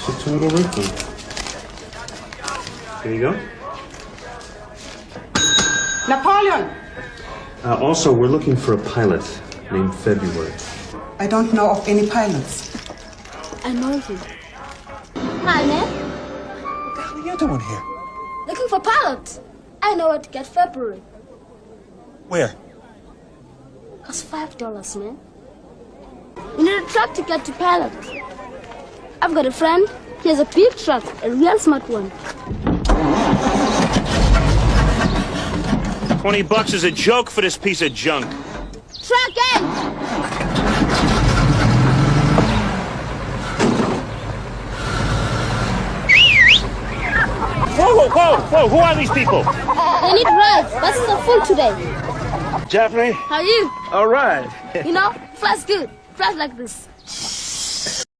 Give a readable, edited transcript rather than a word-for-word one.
It's a total refund. Here you go. Napoleon! Also, we're looking for a pilot named February. I don't know of any pilots. I know you. Hi, man. What the hell are you doing here? Looking for pilots. I know where to get February. Where? Costs $5, man. You need a truck to get to pilot. I've got a friend. He has a big truck, a real smart one. $20 is a joke for this piece of junk. Truck in! Whoa, who are these people? They need rides. Buses are full today. Japanese? How are you? All right. You know, flies good. Flies like this.